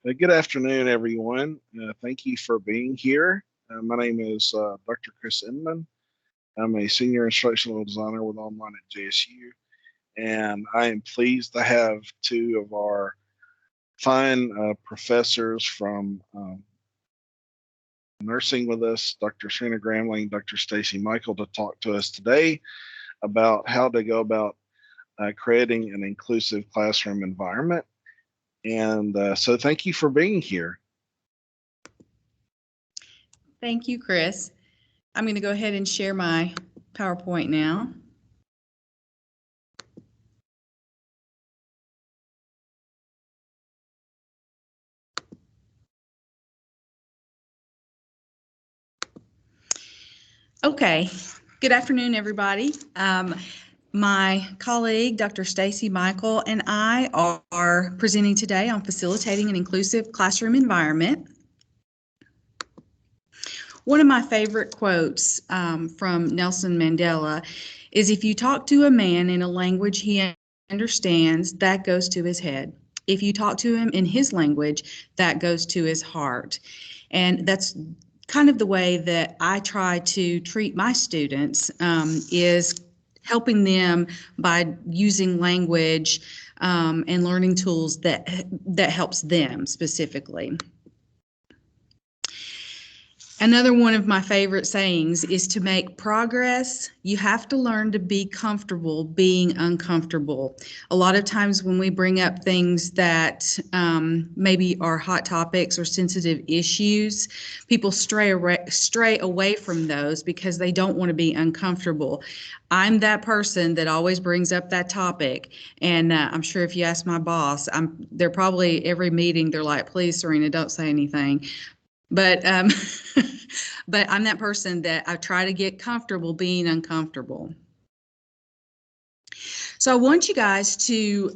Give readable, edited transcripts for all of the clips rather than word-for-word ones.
Good afternoon, everyone. Thank you for being here. My name is Dr. Chris Inman. I'm a senior instructional designer with Online at JSU, and I am pleased to have two of our fine professors from nursing with us, Dr. Serena Gramling, Dr. Stacy Mikel, to talk to us today about how to go about creating an inclusive classroom environment. And so thank you for being here. Thank you, Chris. I'm going to go ahead and share my PowerPoint now. Okay, good afternoon, everybody. My colleague, Dr. Stacy Mikel, and I are presenting today on facilitating an inclusive classroom environment. One of my favorite quotes from Nelson Mandela is, if you talk to a man in a language he understands, that goes to his head. If you talk to him in his language, that goes to his heart. And that's kind of the way that I try to treat my students, is helping them by using language and learning tools that helps them specifically. Another one of my favorite sayings is, to make progress, you have to learn to be comfortable being uncomfortable. A lot of times when we bring up things that maybe are hot topics or sensitive issues, people stray away from those because they don't want to be uncomfortable. I'm that person that always brings up that topic, and I'm sure if you ask my boss, they're probably every meeting they're like, please, Serena, don't say anything. But but I'm that person that I try to get comfortable being uncomfortable. So I want you guys to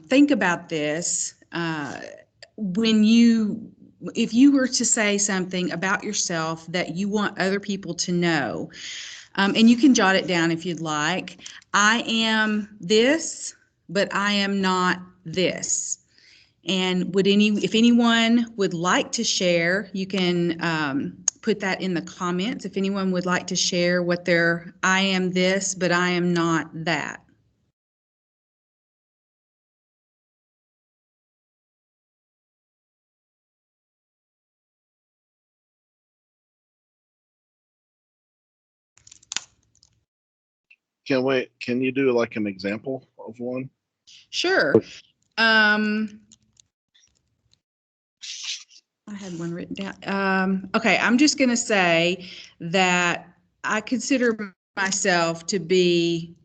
think about this if you were to say something about yourself that you want other people to know, and you can jot it down if you'd like. I am this, but I am not this. And if anyone would like to share, you can put that in the comments. If anyone would like to share what I am this, but I am not that. Can you do like an example of one? Sure. I had one written down. Okay, I'm just going to say that I consider myself to be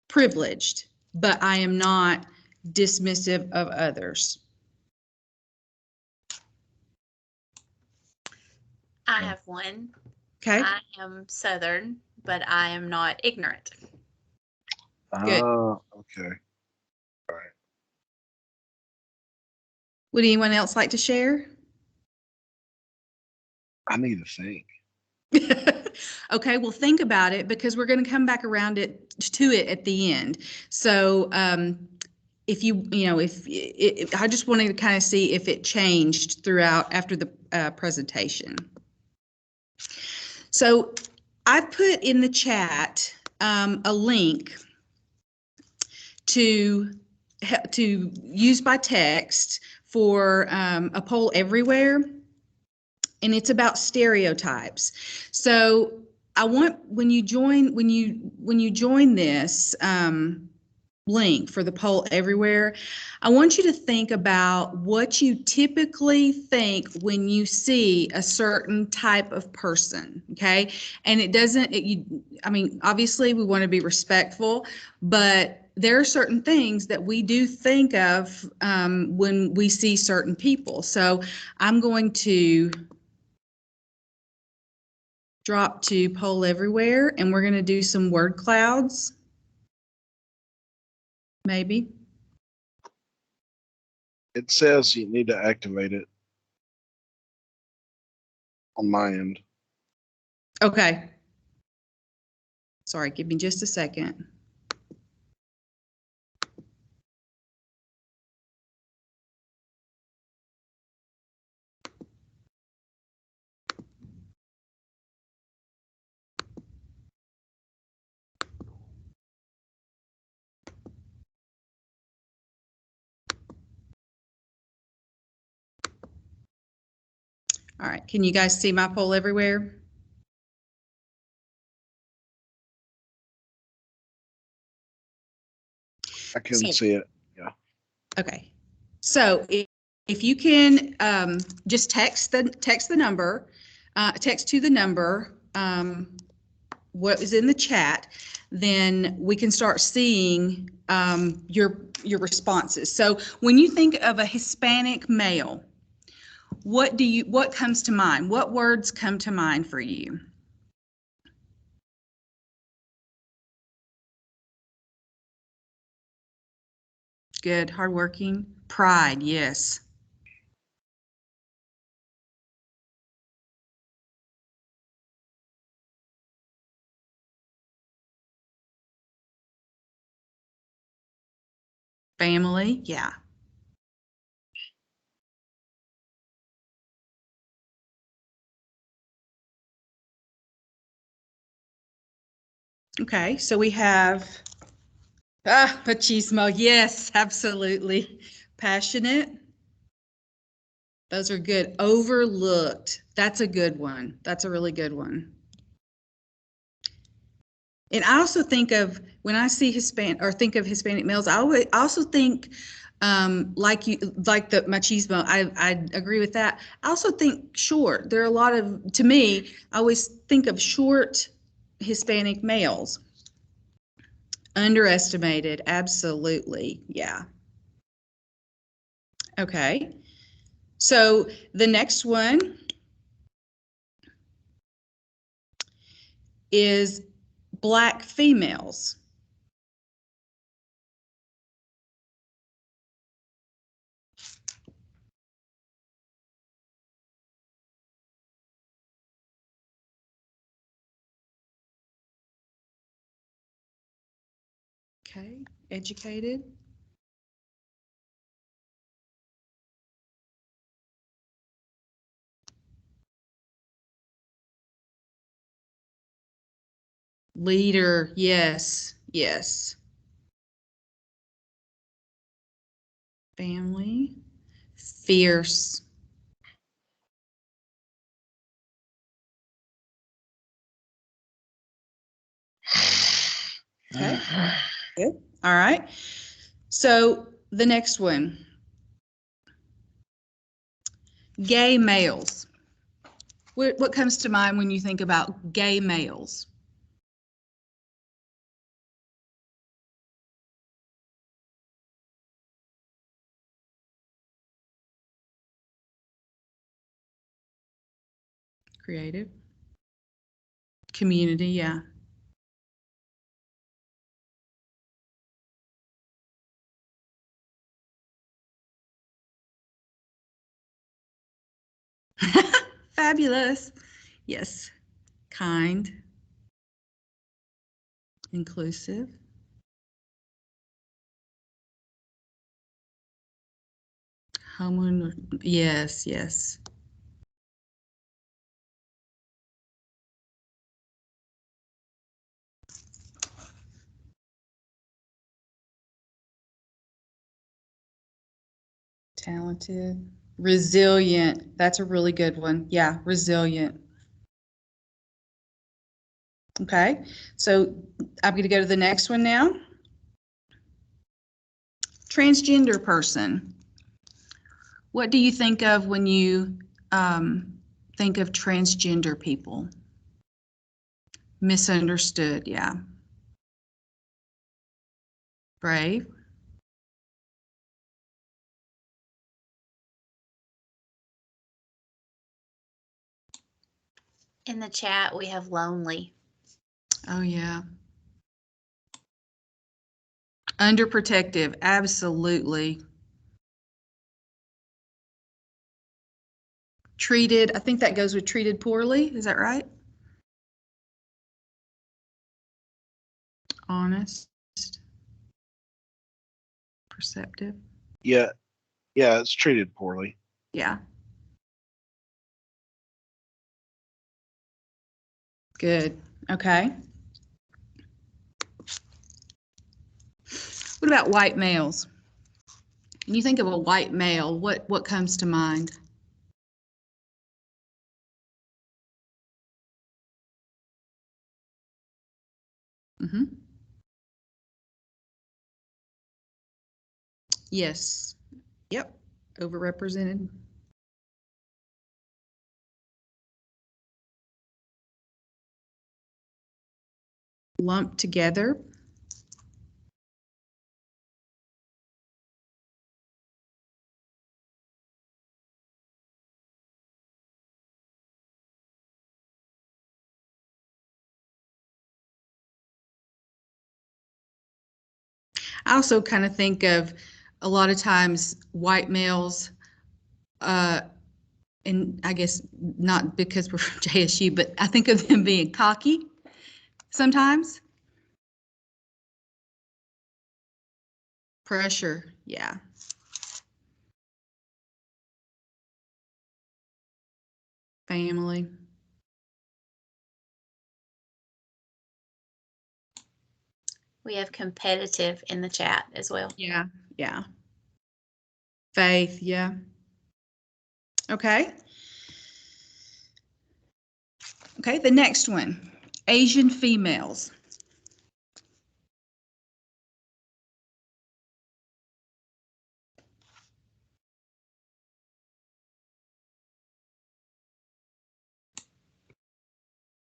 privileged, but I am not dismissive of others. I have one. Okay. I am Southern, but I am not ignorant. Good. Okay. All right. Would anyone else like to share? I need to think. Okay, well, think about it, because we're going to come back around to it at the end. So if I just wanted to kind of see if it changed throughout after the presentation. So I put in the chat a link to use by text for a poll everywhere, and it's about stereotypes. So I want, when you join this link for the poll everywhere, I want you to think about what you typically think when you see a certain type of person, okay? And I mean, obviously we want to be respectful, but there are certain things that we do think of when we see certain people. So I'm going to drop to poll everywhere, and we're going to do some word clouds. Maybe. It says you need to activate it on my end. Okay. Sorry, give me just a second. All right, can you guys see my poll everywhere? I can So- see it. Okay, so if you can just text the number, text to the number what is in the chat, then we can start seeing your responses. So when you think of a Hispanic male, what comes to mind? What words come to mind for you? Good, hardworking, pride, yes. Family, yeah. Okay, so we have machismo, yes, absolutely. Passionate. Those are good. Overlooked. That's a good one. That's a really good one. And I also think of, when I see think of Hispanic males, I also think like the machismo. I agree with that. I also think short. There are a lot of, to me, I always think of short Hispanic males. Underestimated, absolutely, yeah. Okay, so the next one is Black females. Okay, educated. Leader, yes, yes. Family, fierce. Okay, good. All right. So the next one, gay males. What comes to mind when you think about gay males? Creative. Community, yeah. Fabulous. Yes. Kind. Inclusive. Yes, yes. Talented. Resilient. That's a really good one. Yeah, resilient. Okay, so I'm going to go to the next one now. Transgender person. What do you think of when you think of transgender people? Misunderstood, yeah. Brave. In the chat, we have lonely. Oh, yeah. Underprotective, absolutely. Treated, I think that goes with treated poorly, is that right? Honest. Perceptive. Yeah, yeah, it's treated poorly. Yeah. Good. Okay. What about white males? When you think of a white male, what comes to mind? Mm-hmm. Yes. Yep. Overrepresented. Lumped together. I also kind of think of a lot of times white males, and I guess not because we're from JSU, but I think of them being cocky sometimes. Pressure, yeah. Family. We have competitive in the chat as well. Yeah, yeah. Faith, yeah. Okay. Okay, the next one, Asian females.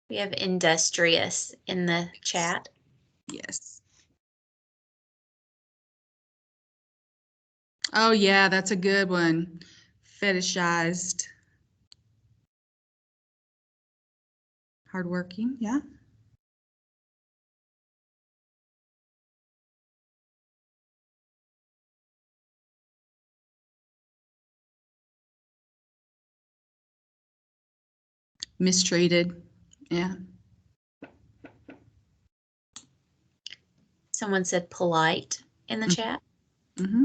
We have industrious in the chat. Yes. Oh, yeah, that's a good one. Fetishized. Hardworking, yeah. Mistreated, yeah. Someone said polite in the chat. Mm-hmm.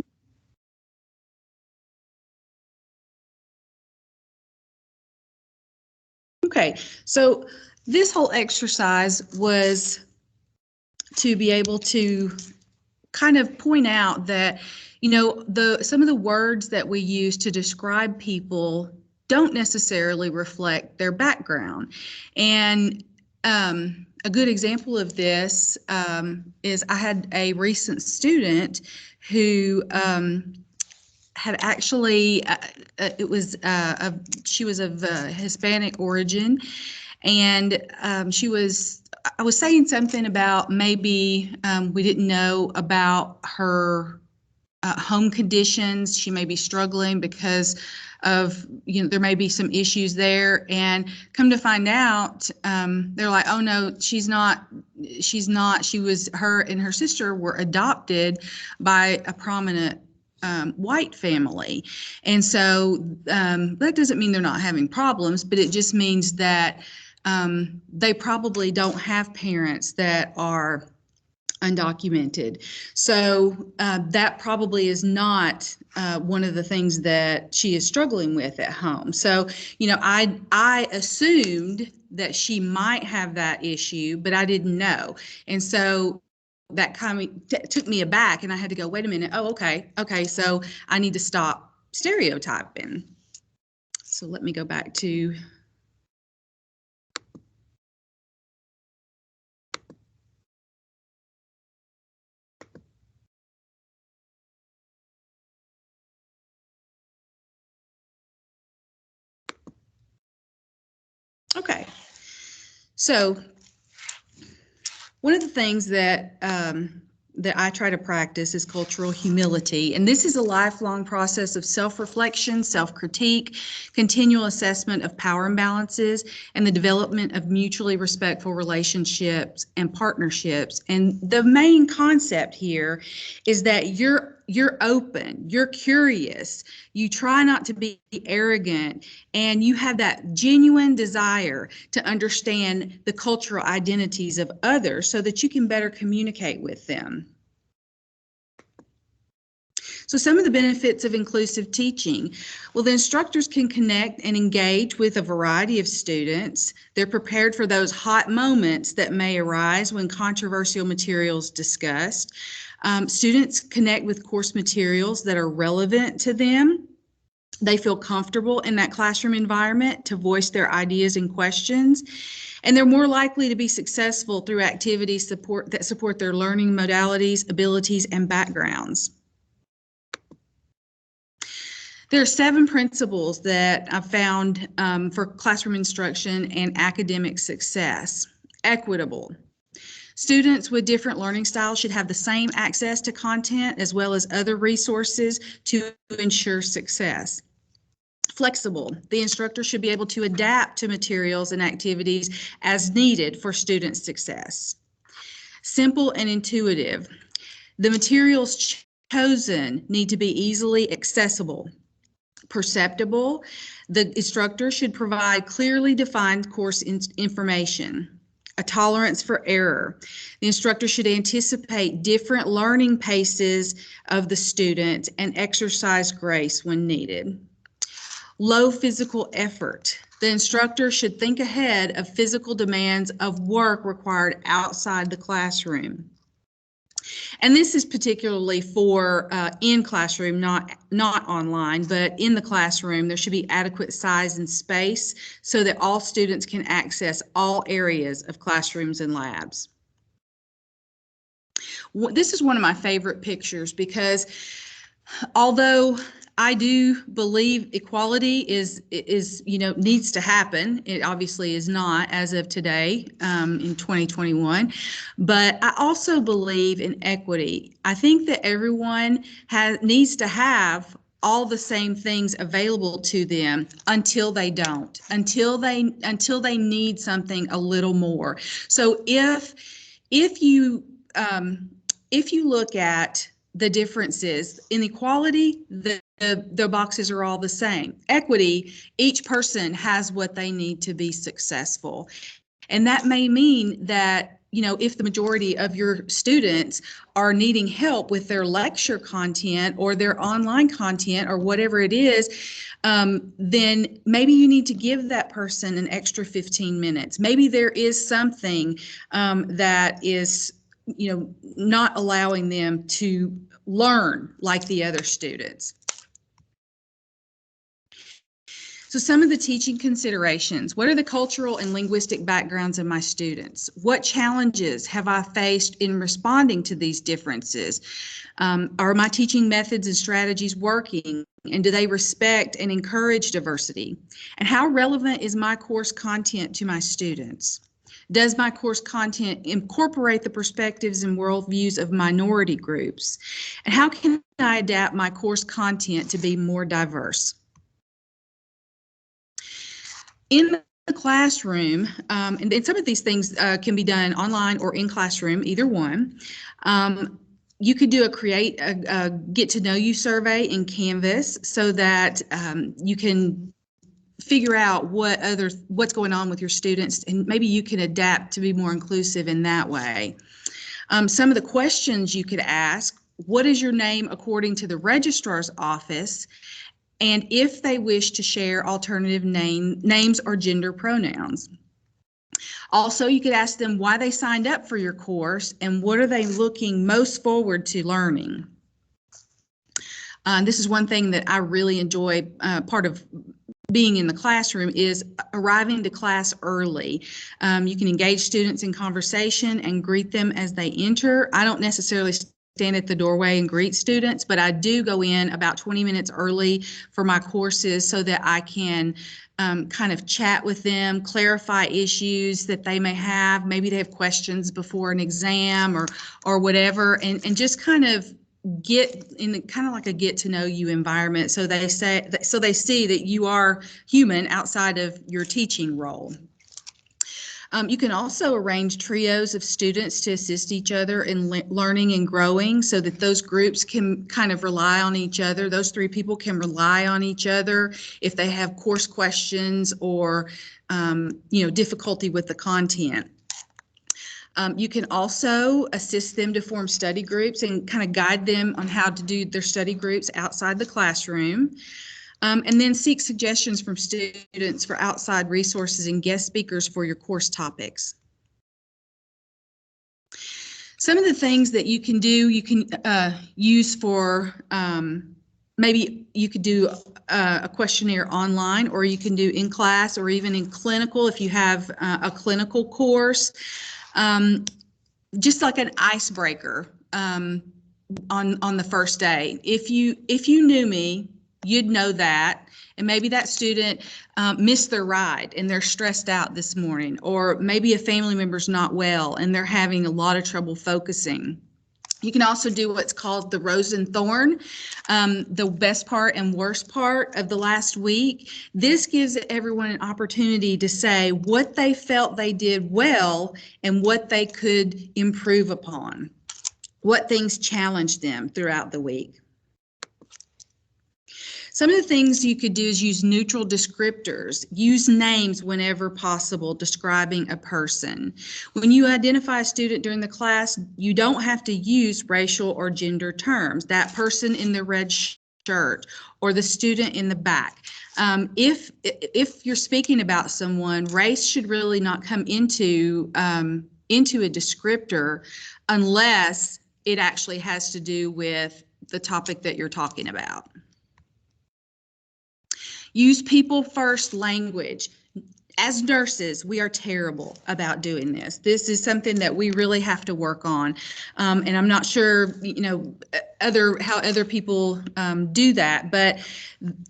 Okay, so this whole exercise was to be able to kind of point out that, you know, some of the words that we use to describe people don't necessarily reflect their background. And a good example of this is I had a recent student who had actually, she was of Hispanic origin, and I was saying something about maybe we didn't know about her home conditions. She may be struggling because of, you know, there may be some issues there, and come to find out, they're like, oh no, she's not, her and her sister were adopted by a prominent white family. And so that doesn't mean they're not having problems, but it just means that they probably don't have parents that are undocumented. So that probably is not one of the things that she is struggling with at home. So, you know, I assumed that she might have that issue, but I didn't know. And so that kind of took me aback, and I had to go, wait a minute. Oh, okay. So I need to stop stereotyping. So let me go back to okay. So one of the things that that I try to practice is cultural humility, and this is a lifelong process of self-reflection, self-critique, continual assessment of power imbalances, and the development of mutually respectful relationships and partnerships. And the main concept here is that you're open, you're curious, you try not to be arrogant, and you have that genuine desire to understand the cultural identities of others so that you can better communicate with them. So some of the benefits of inclusive teaching. Well, the instructors can connect and engage with a variety of students. They're prepared for those hot moments that may arise when controversial material is discussed. Students connect with course materials that are relevant to them. They feel comfortable in that classroom environment to voice their ideas and questions. And they're more likely to be successful through activities that support their learning modalities, abilities, and backgrounds. There are 7 principles that I've found for classroom instruction and academic success. Equitable. Students with different learning styles should have the same access to content as well as other resources to ensure success. Flexible. The instructor should be able to adapt to materials and activities as needed for student success. Simple and intuitive. The materials chosen need to be easily accessible. Perceptible. The instructor should provide clearly defined course information. A tolerance for error. The instructor should anticipate different learning paces of the student and exercise grace when needed. Low physical effort. The instructor should think ahead of physical demands of work required outside the classroom. And this is particularly for in classroom, not online, but in the classroom, there should be adequate size and space so that all students can access all areas of classrooms and labs. This is one of my favorite pictures because although I do believe equality is needs to happen. It obviously is not as of today in 2021, but I also believe in equity. I think that everyone needs to have all the same things available to them until they don't, until they need something a little more. So if you look at the differences in equality, the boxes are all the same. Equity, each person has what they need to be successful. And that may mean that, if the majority of your students are needing help with their lecture content or their online content or whatever it is, then maybe you need to give that person an extra 15 minutes. Maybe there is something that is not allowing them to learn like the other students. So some of the teaching considerations: what are the cultural and linguistic backgrounds of my students? What challenges have I faced in responding to these differences? Are my teaching methods and strategies working? And do they respect and encourage diversity? And how relevant is my course content to my students? Does my course content incorporate the perspectives and worldviews of minority groups? And how can I adapt my course content to be more diverse? In the classroom, and some of these things can be done online or in classroom, either one. You could do create a get to know you survey in Canvas so that you can figure out what's going on with your students, and maybe you can adapt to be more inclusive in that way. Some of the questions you could ask: what is your name according to the registrar's office? And if they wish to share alternative names or gender pronouns. Also, you could ask them why they signed up for your course and what are they looking most forward to learning. This is one thing that I really enjoy. Part of being in the classroom is arriving to class early. You can engage students in conversation and greet them as they enter. I don't necessarily stand at the doorway and greet students, but I do go in about 20 minutes early for my courses so that I can kind of chat with them, clarify issues that they may have. Maybe they have questions before an exam or whatever, and just kind of get in kind of like a get to know you environment so they see that you are human outside of your teaching role. You can also arrange trios of students to assist each other in learning and growing so that those groups can kind of rely on each other. Those 3 people can rely on each other if they have course questions or difficulty with the content. You can also assist them to form study groups and kind of guide them on how to do their study groups outside the classroom. And then seek suggestions from students for outside resources and guest speakers for your course topics. Some of the things that you can do, you can use for maybe you could do a questionnaire online, or you can do in class, or even in clinical if you have a clinical course, just like an icebreaker on the first day. If you knew me, you'd know that. And maybe that student missed their ride and they're stressed out this morning, or maybe a family member's not well and they're having a lot of trouble focusing. You can also do what's called the rose and thorn, the best part and worst part of the last week. This gives everyone an opportunity to say what they felt they did well and what they could improve upon, what things challenged them throughout the week. Some of the things you could do is use neutral descriptors. Use names whenever possible describing a person. When you identify a student during the class, you don't have to use racial or gender terms. That person in the red shirt or the student in the back. If you're speaking about someone, race should really not come into a descriptor unless it actually has to do with the topic that you're talking about. Use people first language. As nurses, we are terrible about doing this. This is something that we really have to work on. And I'm not sure, how other people do that, but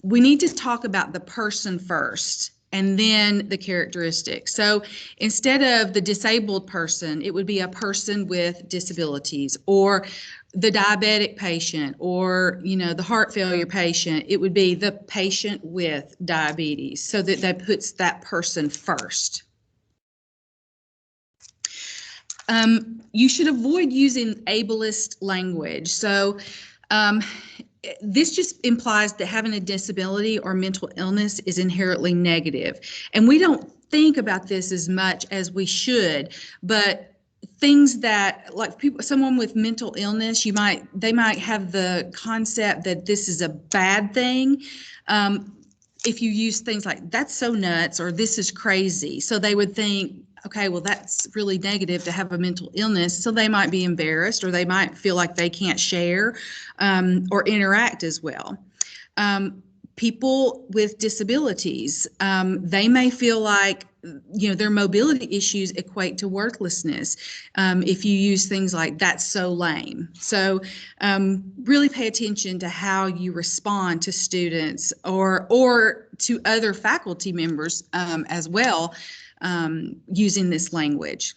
we need to talk about the person first and then the characteristics. So instead of the disabled person, it would be a person with disabilities, or the diabetic patient, or the heart failure patient. It would be the patient with diabetes, so that puts that person first. You should avoid using ableist language. So this just implies that having a disability or mental illness is inherently negative. And we don't think about this as much as we should, but things that, like someone with mental illness, they might have the concept that this is a bad thing. If you use things like "that's so nuts" or "this is crazy," so they would think, okay, well, that's really negative to have a mental illness. So they might be embarrassed, or they might feel like they can't share or interact as well. People with disabilities, they may feel like their mobility issues equate to worthlessness if you use things like "that's so lame." So really pay attention to how you respond to students or to other faculty members as well using this language.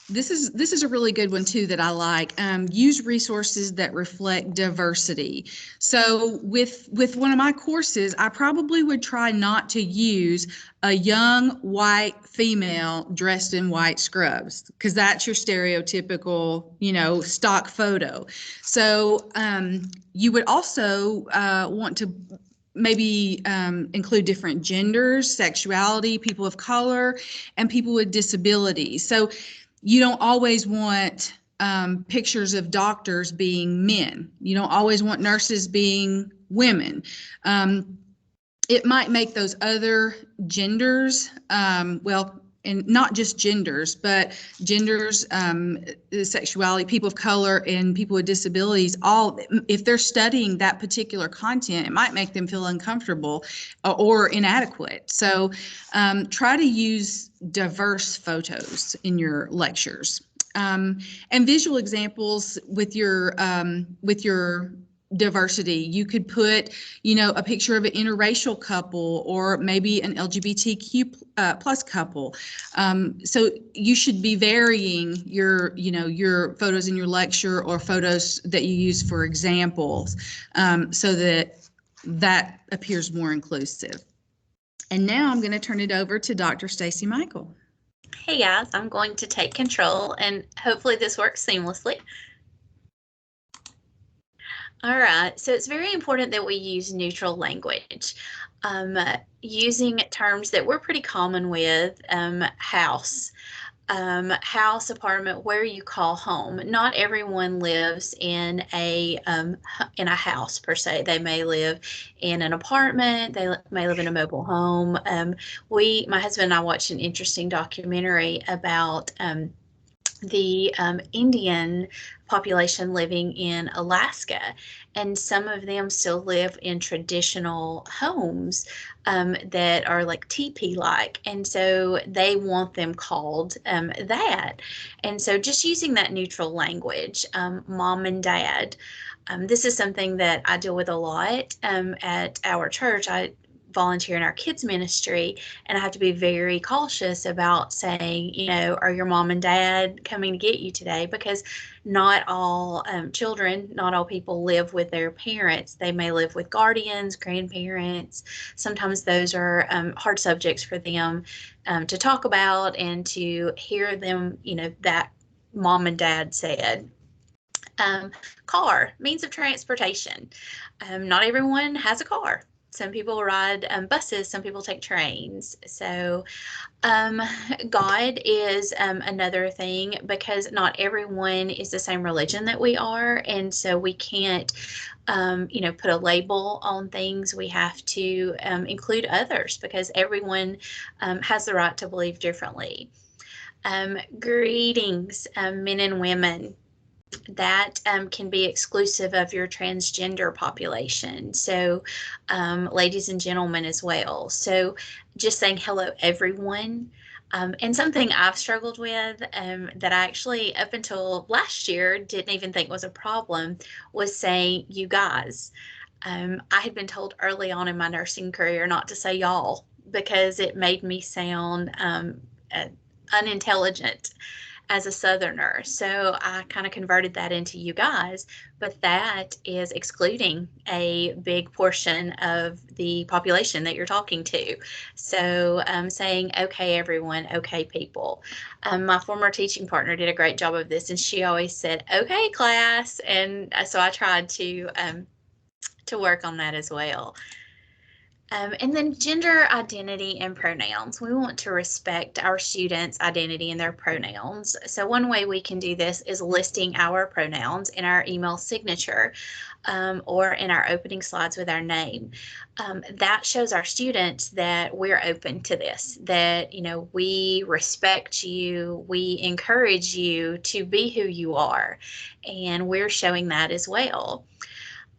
This is a really good one too that I like. Use resources that reflect diversity. So with one of my courses, I probably would try not to use a young white female dressed in white scrubs, because that's your stereotypical, stock photo. So you would also want to maybe include different genders, sexuality, people of color, and people with disabilities. So you don't always want pictures of doctors being men. You don't always want nurses being women. It might make those other genders, and not just genders, but genders, sexuality, people of color, and people with disabilities, all, if they're studying that particular content, it might make them feel uncomfortable or inadequate. So try to use diverse photos in your lectures. And visual examples with your diversity. You could put, a picture of an interracial couple, or maybe an LGBTQ plus couple. So you should be varying your photos in your lecture, or photos that you use for examples, so that appears more inclusive. And now I'm going to turn it over to Dr. Stacy Mikel. Hey guys, I'm going to take control, and hopefully this works seamlessly. All right, so it's very important that we use neutral language. Using terms that we're pretty common with, house, apartment, where you call home. Not everyone lives in a house per se. They may live in an apartment. They may live in a mobile home. My husband and I watched an interesting documentary about the Indian population living in Alaska, and some of them still live in traditional homes that are like teepee-like, and so they want them called that. And so just using that neutral language, mom and dad. This is something that I deal with a lot at our church. I volunteer in our kids ministry, and I have to be very cautious about saying, you know, are your mom and dad coming to get you today? Because not all children, not all people live with their parents. They may live with guardians, grandparents. Sometimes those are hard subjects for them to talk about and to hear them, you know, that mom and dad said. Car, means of transportation. Not everyone has a car. Some people ride buses, some people take trains. So God is another thing, because not everyone is the same religion that we are. And so we can't, you know, put a label on things. We have to include others, because everyone has the right to believe differently. Greetings, men and women. That can be exclusive of your transgender population. So, ladies and gentlemen as well. So, just saying hello, everyone. And something I've struggled with that I actually, up until last year, didn't even think was a problem, was saying you guys. I had been told early on in my nursing career not to say y'all, because it made me sound unintelligent as a Southerner. So I kind of converted that into you guys, but that is excluding a big portion of the population that you're talking to. So saying, okay, everyone, okay, people. My former teaching partner did a great job of this, and she always said, okay, class. And so I tried to work on that as well. And then gender identity and pronouns. We want to respect our students' identity and their pronouns. So one way we can do this is listing our pronouns in our email signature or in our opening slides with our name. That shows our students that we're open to this, that, you know, we respect you, we encourage you to be who you are, and we're showing that as well.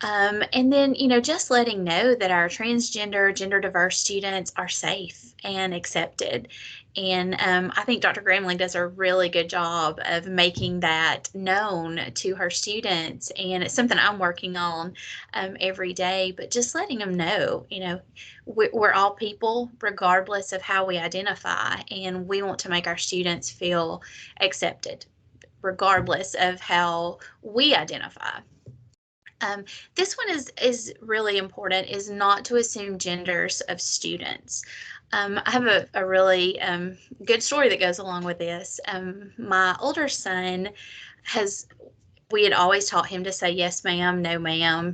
And then, you know, just letting know that our transgender, gender diverse students are safe and accepted. And I think Dr. Gramling does a really good job of making that known to her students. And it's something I'm working on every day, but just letting them know, you know, we're all people regardless of how we identify. And we want to make our students feel accepted regardless of how we identify. This one is really important, is not to assume genders of students. I have a really good story that goes along with this. My older son we had always taught him to say yes ma'am,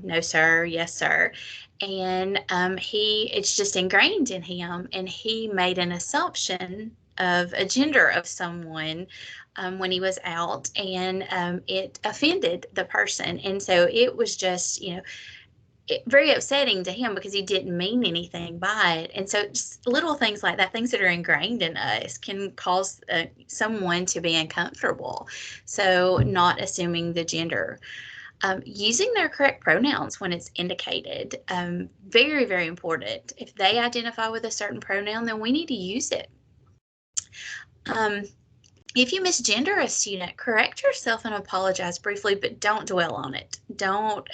no sir, yes sir. And it's just ingrained in him, and he made an assumption of a gender of someone when he was out, and it offended the person. And so it was just, you know, very upsetting to him, because he didn't mean anything by it. And so just little things like that, things that are ingrained in us, can cause someone to be uncomfortable. So not assuming the gender. Using their correct pronouns when it's indicated. Very, very important. If they identify with a certain pronoun, then we need to use it. If you misgender a student, correct yourself and apologize briefly, but don't dwell on it. Don't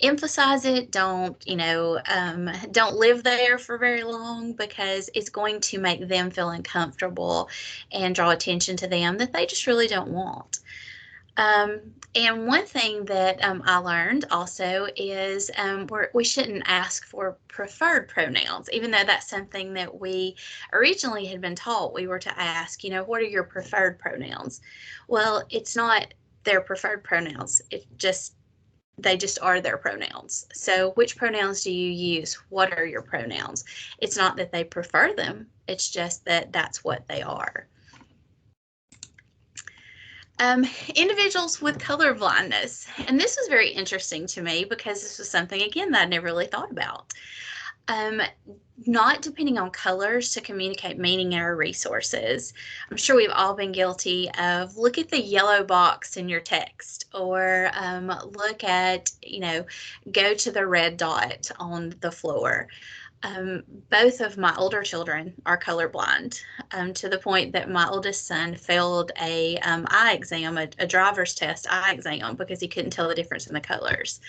emphasize it. Don't, you know, don't live there for very long, because it's going to make them feel uncomfortable and draw attention to them that they just really don't want. And one thing that I learned also is we shouldn't ask for preferred pronouns, even though that's something that we originally had been taught. We were to ask, you know, what are your preferred pronouns? Well, it's not their preferred pronouns. They just are their pronouns. So which pronouns do you use? What are your pronouns? It's not that they prefer them. It's just that that's what they are. Individuals with color blindness. And this was very interesting to me, because this was something, again, that I never really thought about. Not depending on colors to communicate meaning in our resources. I'm sure we've all been guilty of look at the yellow box in your text, or look at, go to the red dot on the floor. Both of my older children are colorblind, to the point that my oldest son failed a eye exam, a driver's test eye exam, because he couldn't tell the difference in the colors.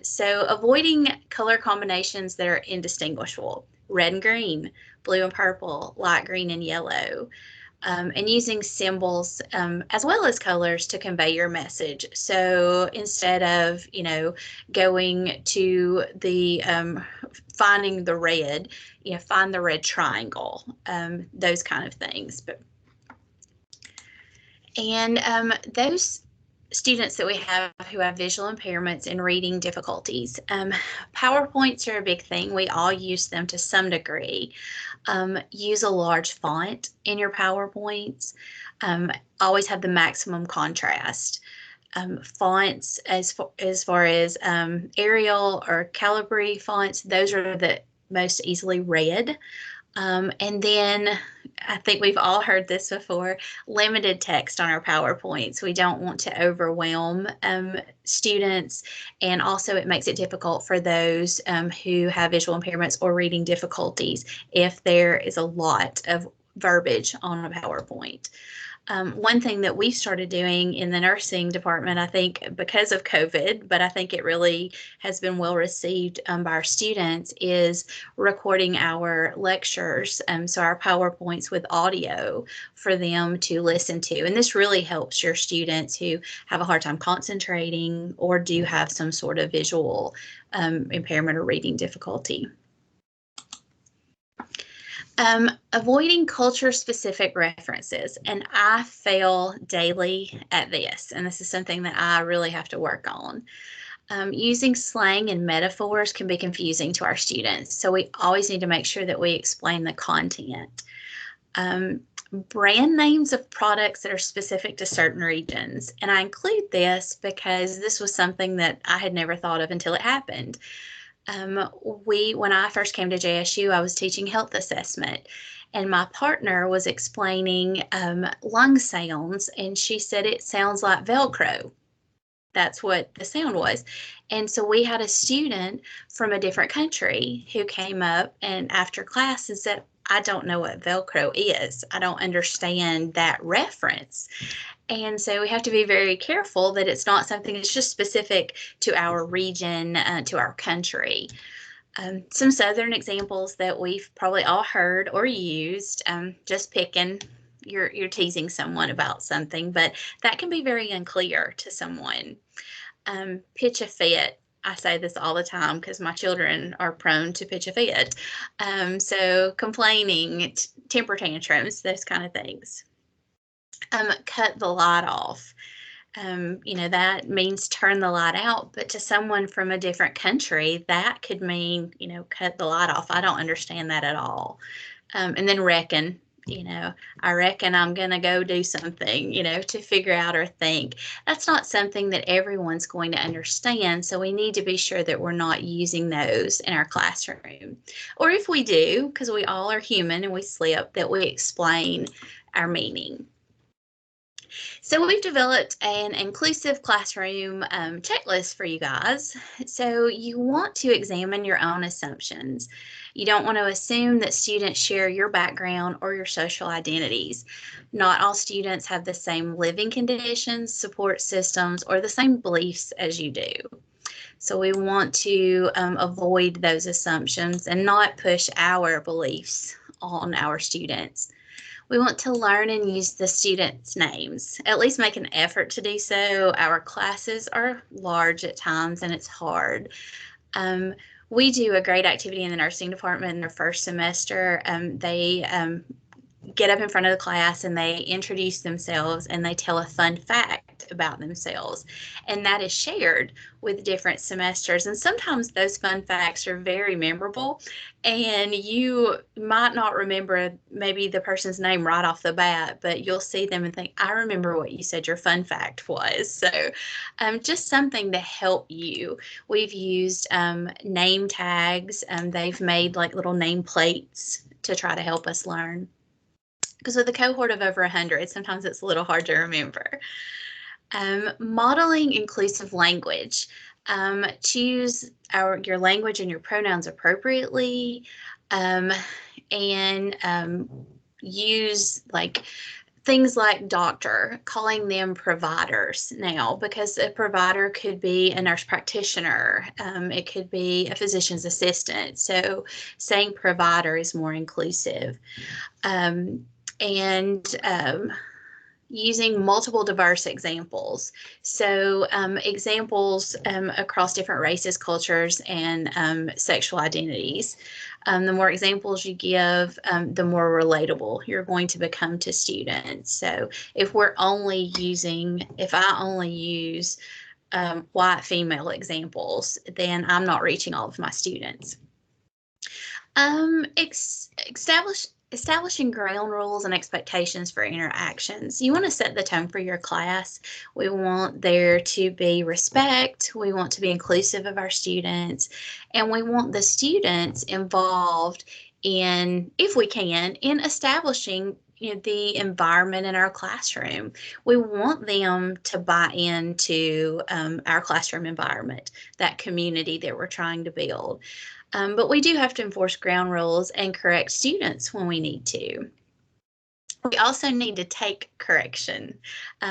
So avoiding color combinations that are indistinguishable, red and green, blue and purple, light green and yellow, and using symbols as well as colors to convey your message. So instead of, going to the finding the red, find the red triangle, those kind of things. And those students that we have who have visual impairments and reading difficulties, PowerPoints are a big thing. We all use them to some degree. Use a large font in your PowerPoints. Always have the maximum contrast. Fonts as far as Arial or Calibri fonts, those are the most easily read. And then I think we've all heard this before, limited text on our PowerPoints. We don't want to overwhelm students, and also it makes it difficult for those who have visual impairments or reading difficulties if there is a lot of verbiage on a PowerPoint. One thing that we've started doing in the nursing department, I think because of COVID, but I think it really has been well received by our students, is recording our lectures, so our PowerPoints with audio for them to listen to. And this really helps your students who have a hard time concentrating or do have some sort of visual impairment or reading difficulty. Avoiding culture-specific references, and I fail daily at this, and this is something that I really have to work on. Using slang and metaphors can be confusing to our students, so we always need to make sure that we explain the content. Brand names of products that are specific to certain regions, and I include this because this was something that I had never thought of until it happened. When I first came to JSU, I was teaching health assessment, and my partner was explaining lung sounds, and she said it sounds like Velcro. That's what the sound was. And so we had a student from a different country who came up and after class and said, I don't know what Velcro is. I don't understand that reference. And so we have to be very careful that it's not something that's just specific to our region, to our country. Some Southern examples that we've probably all heard or used, just picking, you're teasing someone about something, but that can be very unclear to someone. Pitch a fit. I say this all the time because my children are prone to pitch a fit. So complaining, temper tantrums, those kind of things. Cut the light off. That means turn the light out, but to someone from a different country, that could mean, cut the light off. I don't understand that at all. And then reckon, I reckon I'm going to go do something, to figure out or think. That's not something that everyone's going to understand, so we need to be sure that we're not using those in our classroom. Or if we do, because we all are human and we slip, that we explain our meaning. So we've developed an inclusive classroom checklist for you guys. So you want to examine your own assumptions. You don't want to assume that students share your background or your social identities. Not all students have the same living conditions, support systems, or the same beliefs as you do. So we want to avoid those assumptions and not push our beliefs on our students. We want to learn and use the students' names, at least make an effort to do so. Our classes are large at times and it's hard. We do a great activity in the nursing department in their first semester. They get up in front of the class and they introduce themselves and they tell a fun fact fact about themselves, and that is shared with different semesters. And sometimes those fun facts are very memorable, and you might not remember maybe the person's name right off the bat, but you'll see them and think, I remember what you said your fun fact was. So just something to help you. We've used name tags, and they've made like little name plates to try to help us learn. Because with a cohort of over 100, sometimes it's a little hard to remember. Modeling inclusive language. Choose your language and your pronouns appropriately, and use like things like doctor, calling them providers now, because a provider could be a nurse practitioner. It could be a physician's assistant. So saying provider is more inclusive. Using multiple diverse examples. So examples across different races, cultures, and sexual identities. The more examples you give, the more relatable you're going to become to students. So if I only use white female examples, then I'm not reaching all of my students. Establishing ground rules and expectations for interactions. You want to set the tone for your class. We want there to be respect. We want to be inclusive of our students, and we want the students involved in, if we can, in establishing the environment in our classroom. We want them to buy into our classroom environment, that community that we're trying to build. But we do have to enforce ground rules and correct students when we need to. We also need to take correction,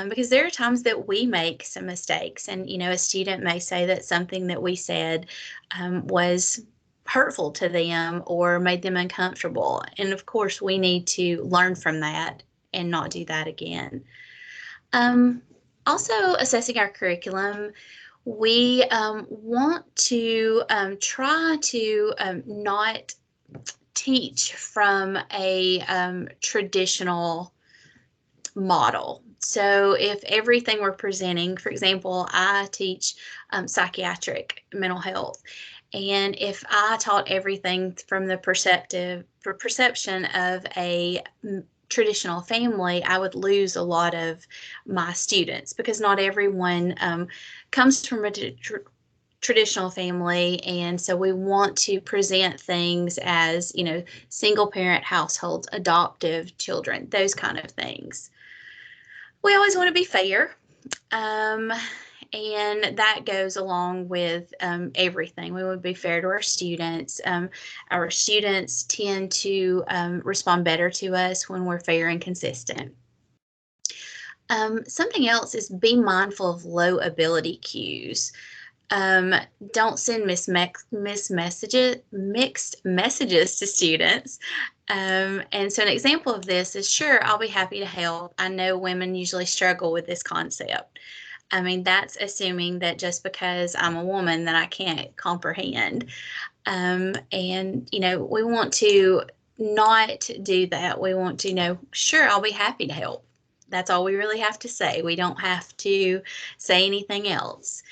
because there are times that we make some mistakes, and a student may say that something that we said was hurtful to them or made them uncomfortable. And of course, we need to learn from that and not do that again. Also, assessing our curriculum. We want to try to not teach from a traditional model. So if everything we're presenting, for example, I teach psychiatric mental health, and if I taught everything from the perception of a traditional family, I would lose a lot of my students, because not everyone comes from a traditional family. And so we want to present things as, single parent households, adoptive children, those kind of things. We always want to be fair. And that goes along with everything. We would be fair to our students. Our students tend to respond better to us when we're fair and consistent. Something else is be mindful of low ability cues. Don't send mixed messages to students. And so an example of this is, sure, I'll be happy to help. I know women usually struggle with this concept. I mean, that's assuming that just because I'm a woman that I can't comprehend. And, we want to not do that. We want to sure, I'll be happy to help. That's all we really have to say. We don't have to say anything else.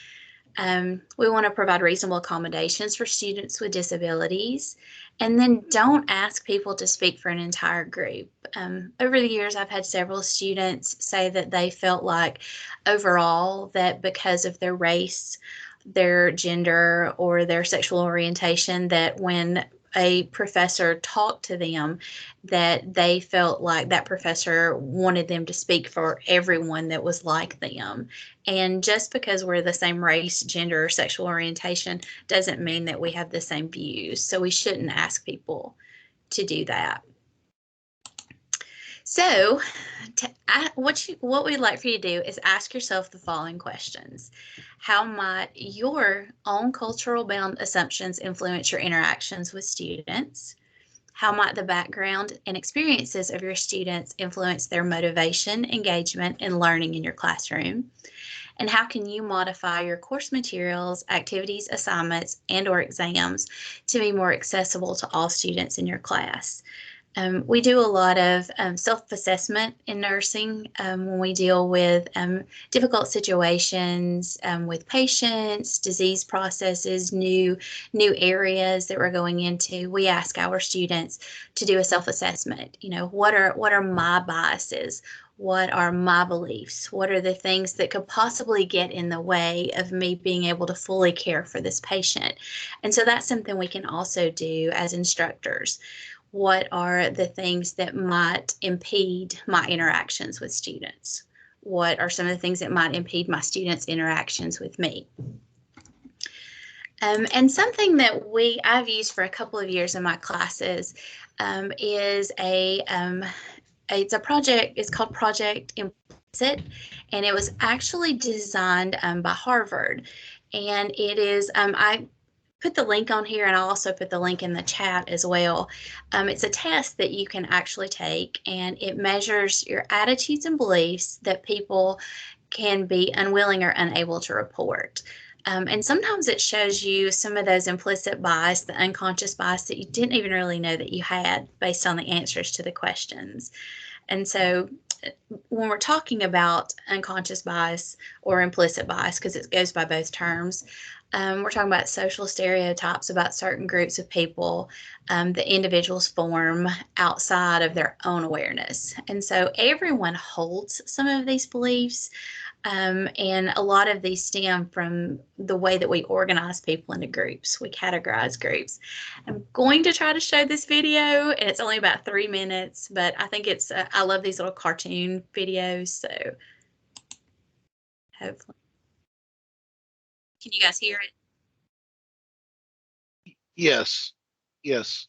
We want to provide reasonable accommodations for students with disabilities. And then don't ask people to speak for an entire group. Over the years, I've had several students say that they felt like overall that because of their race, their gender, or their sexual orientation, that when a professor talked to them, that they felt like that professor wanted them to speak for everyone that was like them. And just because we're the same race, gender, or sexual orientation doesn't mean that we have the same views. So we shouldn't ask people to do that. So what we'd like for you to do is ask yourself the following questions. How might your own cultural bound assumptions influence your interactions with students? How might the background and experiences of your students influence their motivation, engagement, and learning in your classroom? And how can you modify your course materials, activities, assignments, and/or exams to be more accessible to all students in your class? We do a lot of self-assessment in nursing when we deal with difficult situations with patients, disease processes, new areas that we're going into. We ask our students to do a self-assessment. You know, what are my biases? What are my beliefs? What are the things that could possibly get in the way of me being able to fully care for this patient? And so that's something we can also do as instructors. What are the things that might impede my interactions with students? What are some of the things that might impede my students' interactions with me? And something that I've used for a couple of years in my classes is it's a project. It's called Project Implicit, and it was actually designed by Harvard. And it is I put the link on here, and I'll also put the link in the chat as well. It's a test that you can actually take, and it measures your attitudes and beliefs that people can be unwilling or unable to report. And sometimes it shows you some of those implicit bias, the unconscious bias that you didn't even really know that you had based on the answers to the questions. And so when we're talking about unconscious bias or implicit bias, because it goes by both terms, we're talking about social stereotypes about certain groups of people that individuals form outside of their own awareness. And so everyone holds some of these beliefs, and a lot of these stem from the way that we organize people into groups. We categorize groups. I'm going to try to show this video, and it's only about 3 minutes, but I think it's, I love these little cartoon videos, so hopefully. Can you guys hear it? Yes. Yes.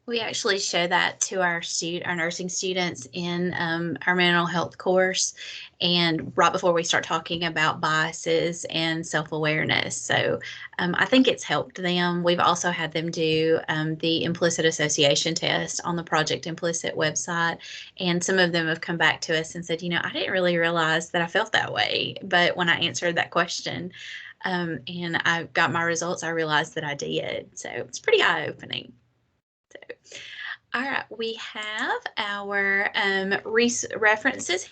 We actually show that to our nursing students in our mental health course, and right before we start talking about biases and self-awareness. So I think it's helped them. We've also had them do the implicit association test on the Project Implicit website, and some of them have come back to us and said, you know, I didn't really realize that I felt that way, but when I answered that question and I got my results, I realized that I did. So it's pretty eye-opening. So, all right, we have our references.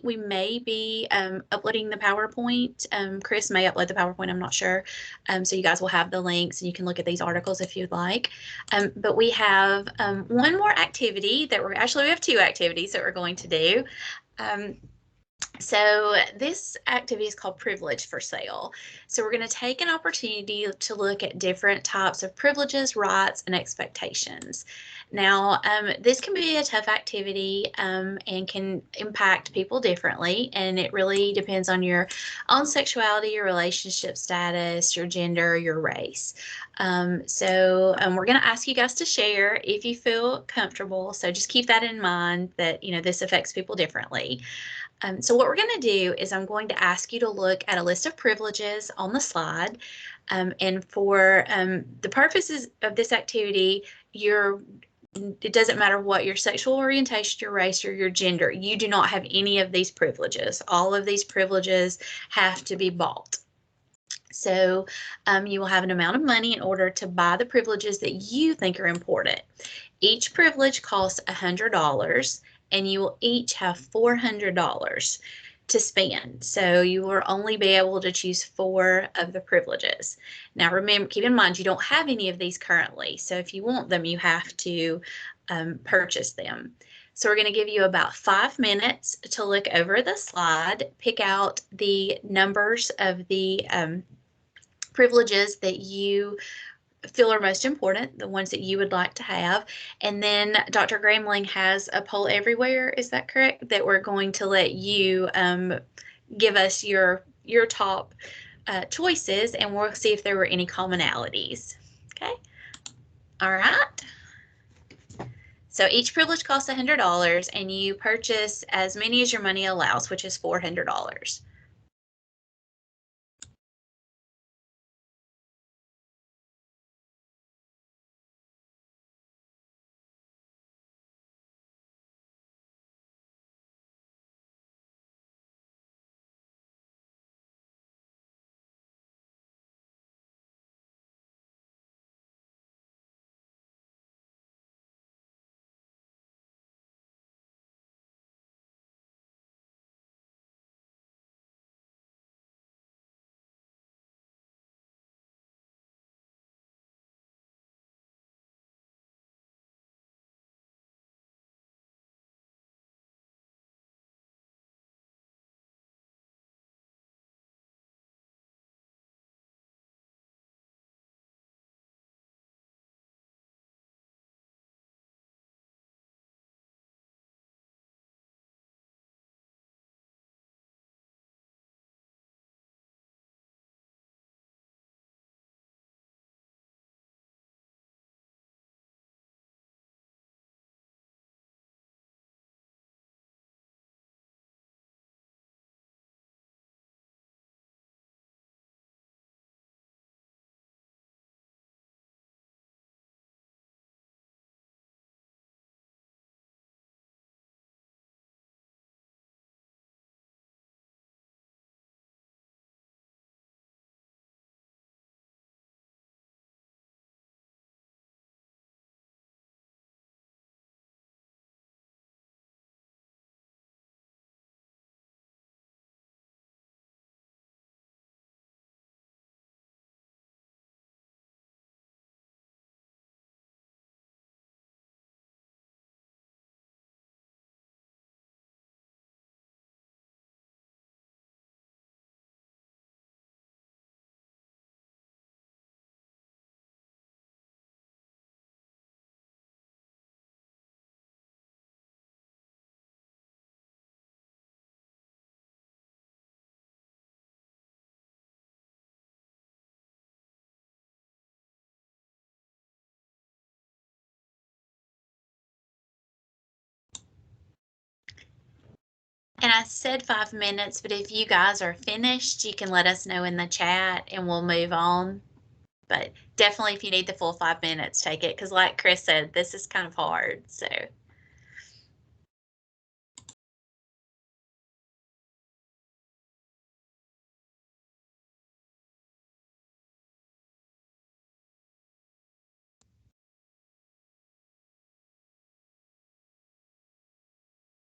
We may be uploading the PowerPoint. Chris may upload the PowerPoint, I'm not sure. So you guys will have the links and you can look at these articles if you'd like. But we have one more activity that we have two activities that we're going to do. So this activity is called Privilege for Sale. So we're going to take an opportunity to look at different types of privileges, rights, and expectations. Now, this can be a tough activity and can impact people differently, and it really depends on your own sexuality, your relationship status, your gender, your race. So we're going to ask you guys to share if you feel comfortable. So just keep that in mind that, you know, this affects people differently. So what we're going to do is I'm going to ask you to look at a list of privileges on the slide. And for the purposes of this activity, it doesn't matter what your sexual orientation, your race, or your gender. You do not have any of these privileges. All of these privileges have to be bought. So you will have an amount of money in order to buy the privileges that you think are important. Each privilege costs $100, and you will each have $400 to spend. So you will only be able to choose 4 of the privileges. Now remember, keep in mind, you don't have any of these currently. So if you want them, you have to purchase them. So we're going to give you about 5 minutes to look over the slide, pick out the numbers of the privileges that you feel are most important, the ones that you would like to have. And then Dr. Gramling has a poll everywhere, is that correct? That we're going to let you give us your top choices, and we'll see if there were any commonalities. Okay. All right. So each privilege costs $100, and you purchase as many as your money allows, which is $400. I said 5 minutes, but if you guys are finished, you can let us know in the chat and we'll move on. But definitely if you need the full 5 minutes, take it, because like Chris said, this is kind of hard. So.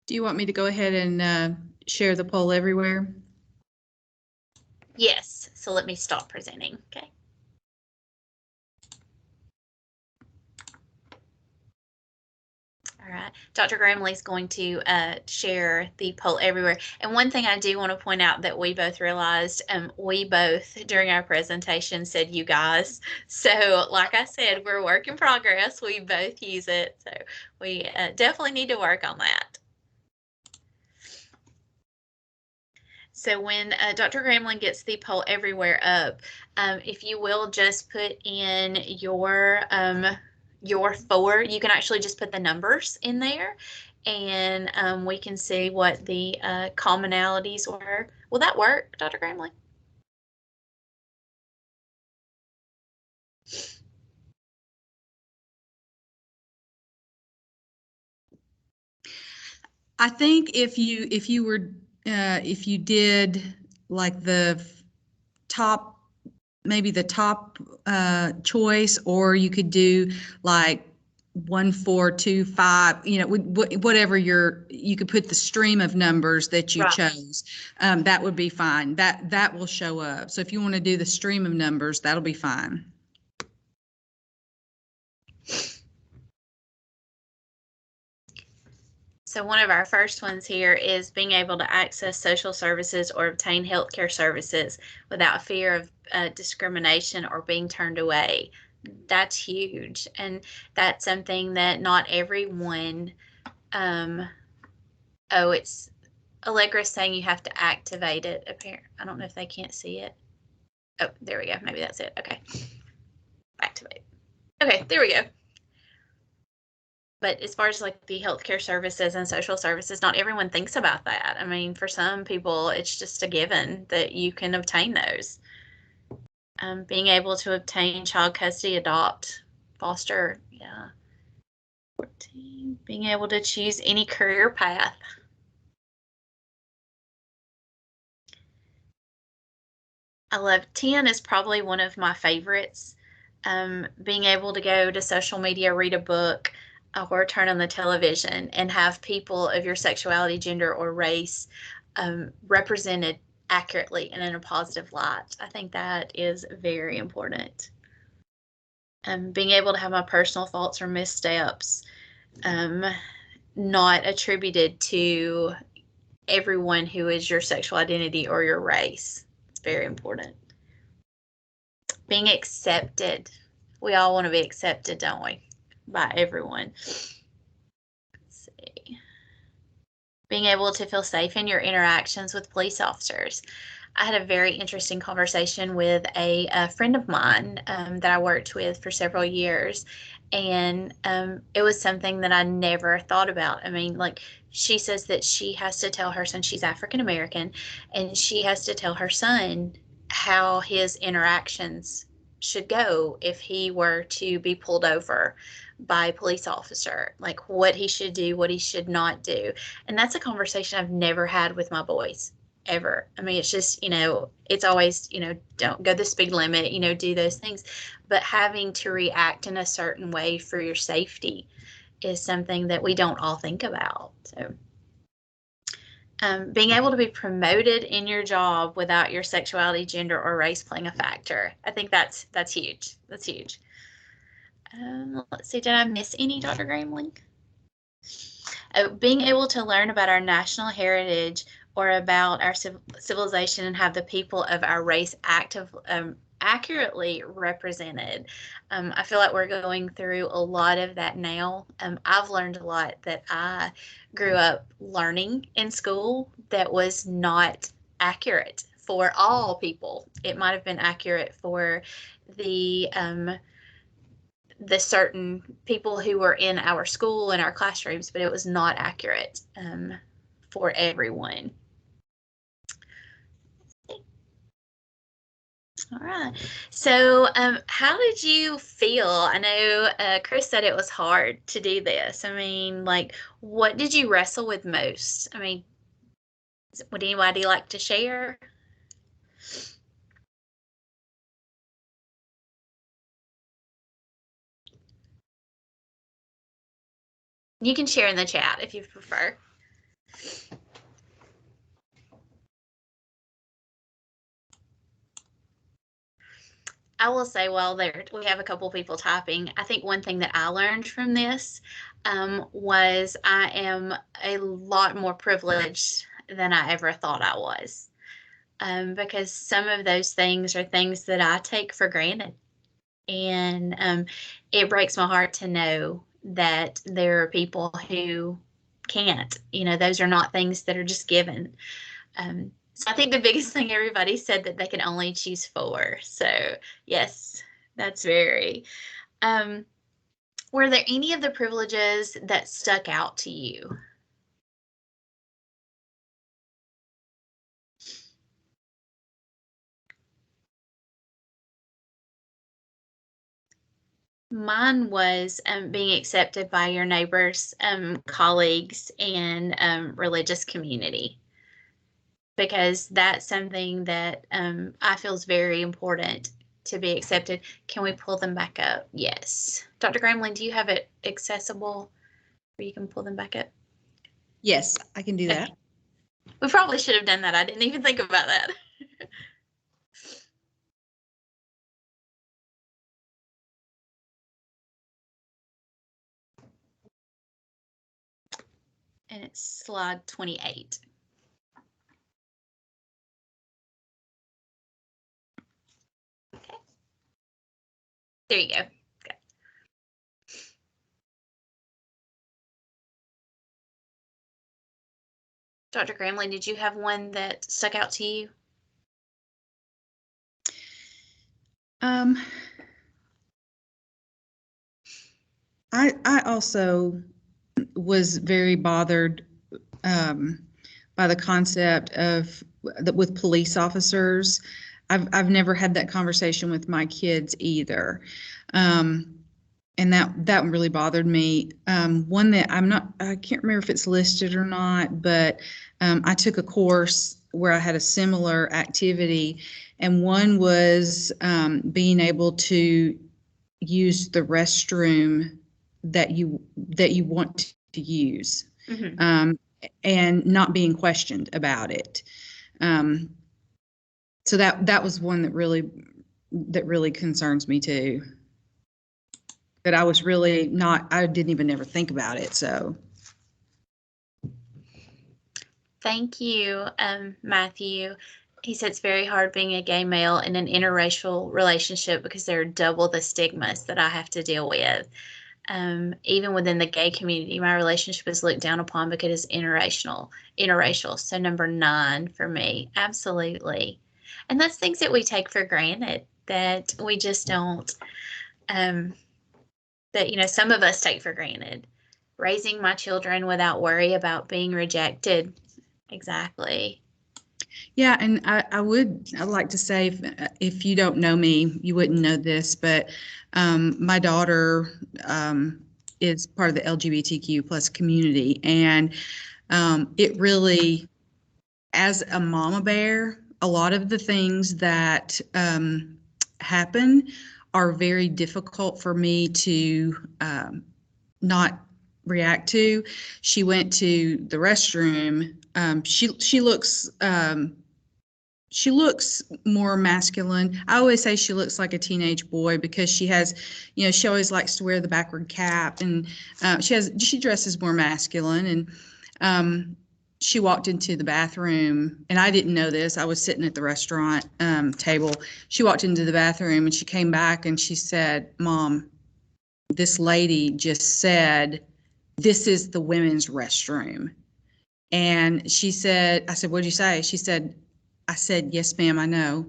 Do you want me to go ahead and share the poll everywhere? Yes, so let me stop presenting, okay? All right, Dr. Gramling is going to share the poll everywhere. And one thing I do want to point out that we both realized, we both during our presentation said you guys. So like I said, we're a work in progress. We both use it. So we definitely need to work on that. So when Dr. Gramling gets the poll everywhere up, if you will just put in your 4, you can actually just put the numbers in there, and we can see what the commonalities were. Will that work, Dr. Gramling? I think if you did like the top, maybe the top choice, or you could do like 1, 4, 2, 5, whatever you could put the stream of numbers that you Right. chose. That would be fine. That will show up. So if you want to do the stream of numbers, that'll be fine. So one of our first ones here is being able to access social services or obtain healthcare services without fear of discrimination or being turned away. That's huge, and that's something that not everyone. It's Allegra's saying you have to activate it. I don't know if they can't see it. Oh, there we go. Maybe that's it. Okay, activate. Okay, there we go. But as far as like the healthcare services and social services, not everyone thinks about that. I mean, for some people, it's just a given that you can obtain those. Being able to obtain child custody, adopt, foster, yeah. 14, being able to choose any career path. I love 10 is probably one of my favorites. Being able to go to social media, read a book, or turn on the television and have people of your sexuality, gender, or race represented accurately and in a positive light. I think that is very important. Being able to have my personal faults or missteps not attributed to everyone who is your sexual identity or your race. It's very important. Being accepted. We all want to be accepted, don't we? By everyone. Let's see. Being able to feel safe in your interactions with police officers. I had a very interesting conversation with a friend of mine that I worked with for several years, and it was something that I never thought about. I mean, like, she says that she has to tell her son, she's African American, and she has to tell her son how his interactions should go if he were to be pulled over by a police officer, like what he should do, what he should not do. And that's a conversation I've never had with my boys ever. I mean, it's just, it's always, don't go the speed limit, do those things. But having to react in a certain way for your safety is something that we don't all think about. So being able to be promoted in your job without your sexuality, gender, or race playing a factor. I think that's huge. That's huge. Let's see, did I miss any, Dr. Gramling? Being able to learn about our national heritage or about our civilization and have the people of our race accurately represented. I feel like we're going through a lot of that now. I've learned a lot that I grew up learning in school that was not accurate for all people. It might have been accurate for the certain people who were in our school and our classrooms, but it was not accurate for everyone. All right. So, how did you feel? I know Chris said it was hard to do this. I mean, like, what did you wrestle with most? I mean, would anybody like to share? You can share in the chat if you prefer. I will say, well, we have a couple people typing. I think one thing that I learned from this was I am a lot more privileged than I ever thought I was, because some of those things are things that I take for granted. And it breaks my heart to know that there are people who can't. Those are not things that are just given. So I think the biggest thing everybody said that they can only choose 4. So yes, that's very. Were there any of the privileges that stuck out to you? Mine was being accepted by your neighbors, colleagues, and religious community, because that's something that I feel is very important, to be accepted. Can we pull them back up? Yes. Dr. Gramling, do you have it accessible where you can pull them back up? Yes, I can do that. Okay. We probably should have done that. I didn't even think about that. And it's slide 28. Okay. There you go. Okay. Dr. Gramling, did you have one that stuck out to you? I also was very bothered by the concept of with police officers. I've never had that conversation with my kids either. And that really bothered me. One that I can't remember if it's listed or not, but I took a course where I had a similar activity, and one was being able to use the restroom that you want to use, Mm-hmm. and not being questioned about it. So that was one that really concerns me too. That I was really not, I didn't even ever think about it. So. Thank you, Matthew. He said it's very hard being a gay male in an interracial relationship because there are double the stigmas that I have to deal with. Even within the gay community, my relationship is looked down upon because it's interracial. So number 9 for me, absolutely. And that's things that we take for granted, that we just don't, that, some of us take for granted. Raising my children without worry about being rejected. Exactly. Yeah, and I'd like to say, if you don't know me, you wouldn't know this, but my daughter is part of the LGBTQ plus community, and it really, as a mama bear, a lot of the things that happen are very difficult for me to not react to. She went to the restroom. She looks more masculine. I always say she looks like a teenage boy because she has, she always likes to wear the backward cap, and she dresses more masculine. And she walked into the bathroom, and I didn't know this. I was sitting at the restaurant table. She walked into the bathroom, and she came back and she said, "Mom, this lady just said, this is the women's restroom." And she said, I said, "What'd you say?" She said, "I said, yes, ma'am, I know."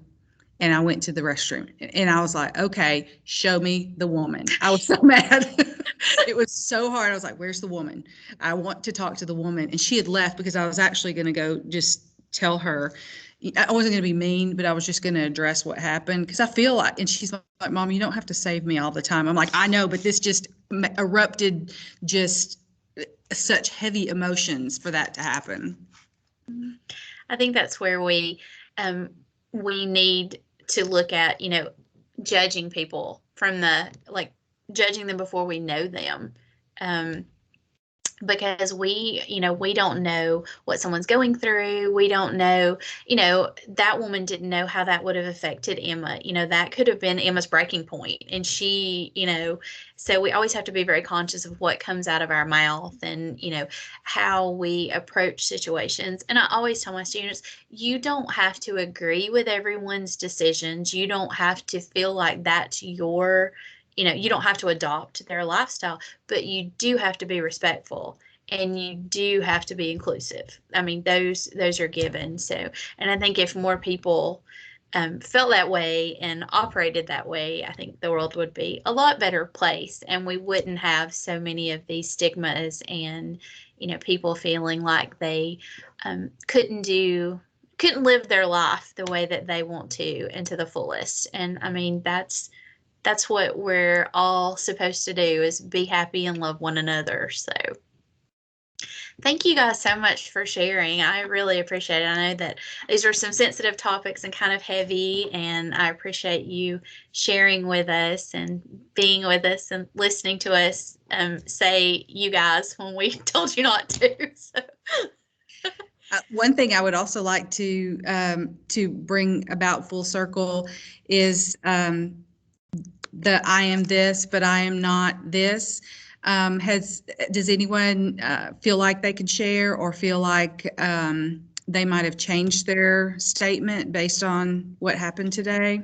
And I went to the restroom, and I was like, "Okay, show me the woman." I was so mad. It was so hard. I was like, "Where's the woman? I want to talk to the woman." And she had left because I was actually going to go just tell her, I wasn't going to be mean, but I was just going to address what happened because I feel like, and she's like, Mom, you don't have to save me all the time. I'm like, I know, but this just erupted just such heavy emotions for that to happen. I think that's where we need to look at, judging people from judging them before we know them. Because we don't know what someone's going through. We don't know, that woman didn't know how that would have affected Emma. That could have been Emma's breaking point. And she, so we always have to be very conscious of what comes out of our mouth and, how we approach situations. And I always tell my students, you don't have to agree with everyone's decisions. You don't have to feel like that's your you don't have to adopt their lifestyle, but you do have to be respectful and you do have to be inclusive. I mean, those are given. So, and I think if more people felt that way and operated that way, I think the world would be a lot better place and we wouldn't have so many of these stigmas and, people feeling like they couldn't live their life the way that they want to and to the fullest. And I mean, that's what we're all supposed to do, is be happy and love one another. So thank you guys so much for sharing. I really appreciate it. I know that these are some sensitive topics and kind of heavy, and I appreciate you sharing with us and being with us and listening to us say you guys when we told you not to. So. One thing I would also like to bring about full circle is the I am this, but I am not this. Does anyone feel like they can share or feel like they might have changed their statement based on what happened today?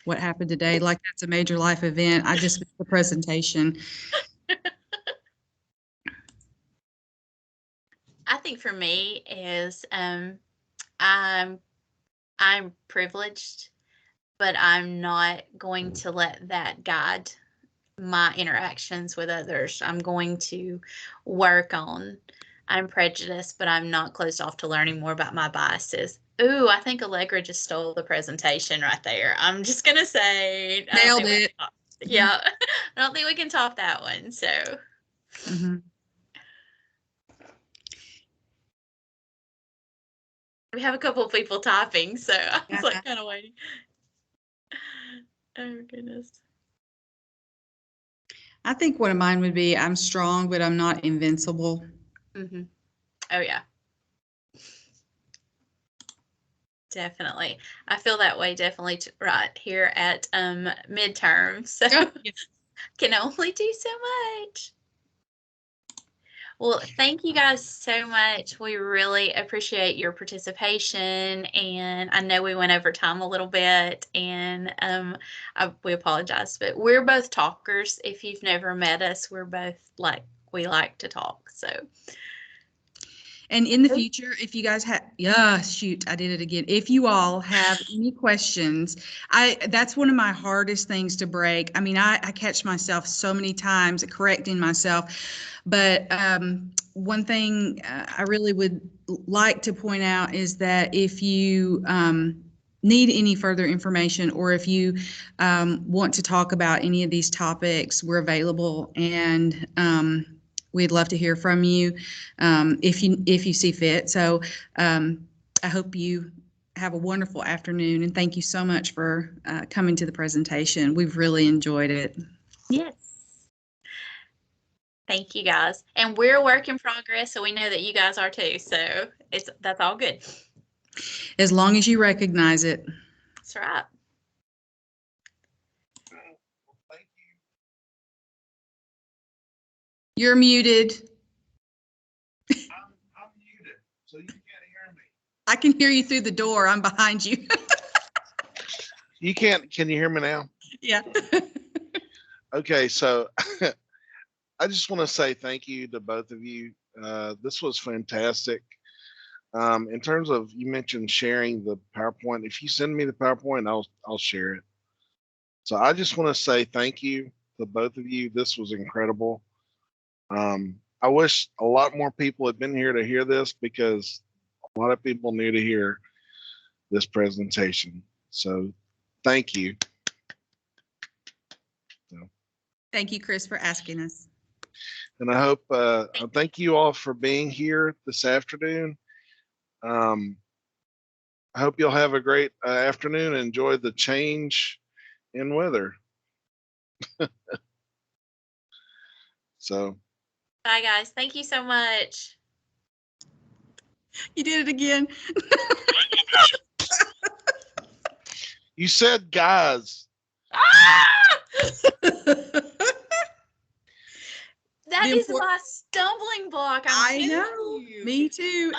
What happened today? Like that's a major life event. I just missed the presentation. I think for me is I'm privileged, but I'm not going to let that guide my interactions with others. I'm going to work on, I'm prejudiced, but I'm not closed off to learning more about my biases. Ooh, I think Allegra just stole the presentation right there. I'm just going to say. Nailed it. Yeah. I don't think we can top that one. So. Mm-hmm. We have a couple of people typing, so I was like kind of waiting. Oh, goodness. I think one of mine would be, I'm strong, but I'm not invincible. Mm-hmm. Oh, yeah. Definitely. I feel that way definitely right here at midterm. So can only do so much. Well, thank you guys so much. We really appreciate your participation, and I know we went over time a little bit, and we apologize, but we're both talkers. If you've never met us, we're both we like to talk. So. And in the future, if you guys have, I did it again. If you all have any questions, that's one of my hardest things to break. I mean, I catch myself so many times correcting myself, but one thing I really would like to point out is that if you need any further information, or if you want to talk about any of these topics, we're available, and we'd love to hear from you if you see fit. So I hope you have a wonderful afternoon, and thank you so much for coming to the presentation. We've really enjoyed it. Yes. Thank you, guys. And we're a work in progress, so we know that you guys are too. So that's all good. As long as you recognize it. That's right. Thank you. You're muted. I'm muted, so you can't hear me. I can hear you through the door. I'm behind you. You can't. Can you hear me now? Yeah. Okay, so I just want to say thank you to both of you. This was fantastic. In terms of, you mentioned sharing the PowerPoint. If you send me the PowerPoint, I'll share it. So I just want to say thank you to both of you. This was incredible. I wish a lot more people had been here to hear this, because a lot of people need to hear this presentation. So thank you. Thank you, Chris, for asking us. And I hope, thank you all for being here this afternoon. I hope you'll have a great afternoon. Enjoy the change in weather. So, Bye, guys. Thank you so much. You did it again. you said guys. Ah! That The is import- my stumbling block. I I'm know. telling you. Me too.